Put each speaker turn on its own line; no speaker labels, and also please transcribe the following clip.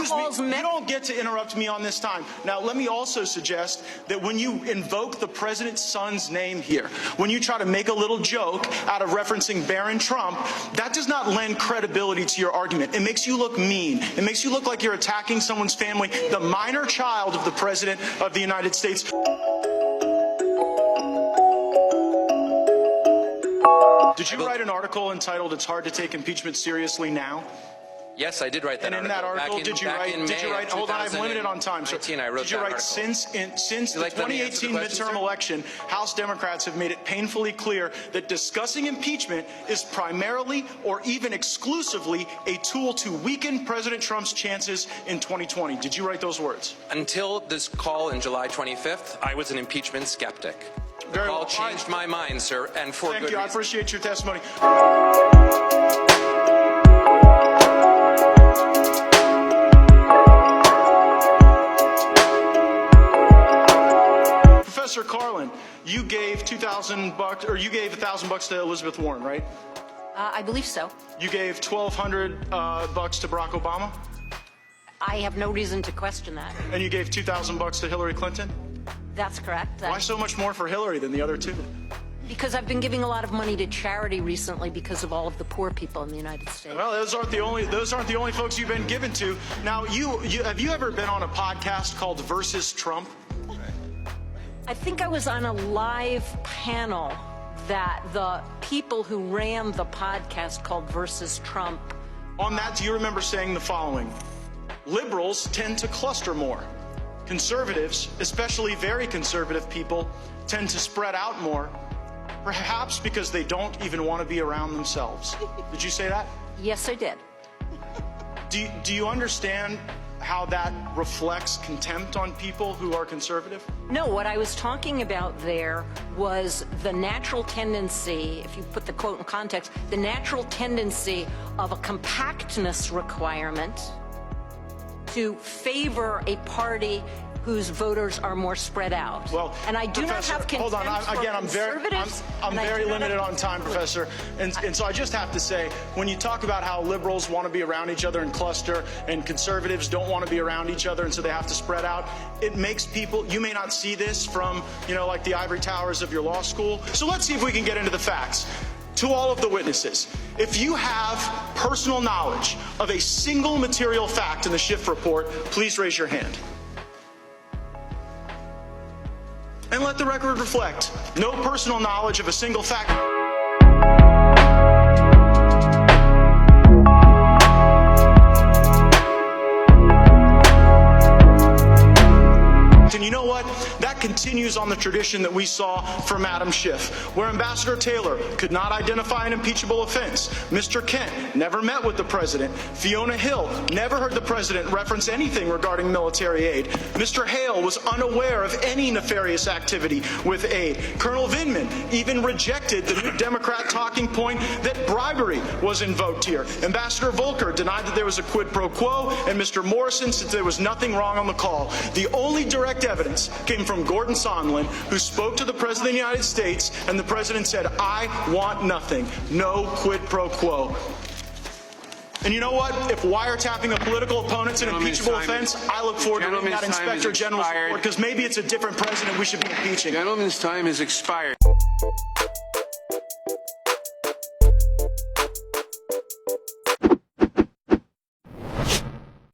Excuse me, you don't get to interrupt me on this time. Now, let me also suggest that when you invoke the president's son's name here, when you try to make a little joke out of referencing Barron Trump, that does not lend credibility to your argument. It makes you look mean. It makes you look like you're attacking someone's family, the minor child of the president of the United States. Did you write an article entitled "It's Hard to Take Impeachment Seriously Now"?
Yes, I did write that article.
And in that article, did you write, hold on, I'm limited on time, sir. Did you write, since the 2018 midterm election, House Democrats have made it painfully clear that discussing impeachment is primarily or even exclusively a tool to weaken President Trump's chances in 2020. Did you write those words?
Until this call in July 25th, I was an impeachment skeptic. The call changed my mind, sir, and for good reason.
Thank you. I appreciate your testimony. Professor Carlin, you gave $2,000, or you gave $1,000 to Elizabeth Warren, right?
I believe so.
You gave $1,200 to Barack Obama?
I have no reason to question that.
And you gave $2,000 to Hillary Clinton?
That's correct.
Why so much more for Hillary than the other two?
Because I've been giving a lot of money to charity recently because of all of the poor people in the United States.
Well, those aren't the only folks you've been given to. Now, have you ever been on a podcast called Versus Trump?
I think I was on a live panel that the people who ran the podcast called Versus Trump.
On that, do you remember saying the following? Liberals tend to cluster more. Conservatives, especially very conservative people, tend to spread out more, perhaps because they don't even want to be around themselves. Did you say that?
Yes, I did.
Do you understand how that reflects contempt on people who are conservative?
No, what I was talking about there was the natural tendency, if you put the quote in context, the natural tendency of a compactness requirement to favor a party whose voters are more spread out.
Well,
and I do
Professor,
not have contempt
hold on. Again, I'm very limited on time, Professor. And so I just have to say, when you talk about how liberals want to be around each other and cluster, and conservatives don't want to be around each other, and so they have to spread out, it makes people, you may not see this from, like the ivory towers of your law school. So let's see if we can get into the facts. To all of the witnesses, if you have personal knowledge of a single material fact in the Schiff report, please raise your hand. And let the record reflect, no personal knowledge of a single fact. And you know what? That continues on the tradition that we saw from Adam Schiff, where Ambassador Taylor could not identify an impeachable offense. Mr. Kent never met with the president. Fiona Hill never heard the president reference anything regarding military aid. Mr. Hale was unaware of any nefarious activity with aid. Colonel Vindman even rejected the new Democrat talking point that bribery was invoked here. Ambassador Volker denied that there was a quid pro quo, and Mr. Morrison said there was nothing wrong on the call. The only direct evidence came from Gordon Sondland, who spoke to the President of the United States, and the President said, "I want nothing, no quid pro quo." And you know what? If wiretapping a political opponent's an impeachable offense, I look forward to reading that Inspector General's report, because maybe it's a different president we should be impeaching.
Gentleman's time has expired.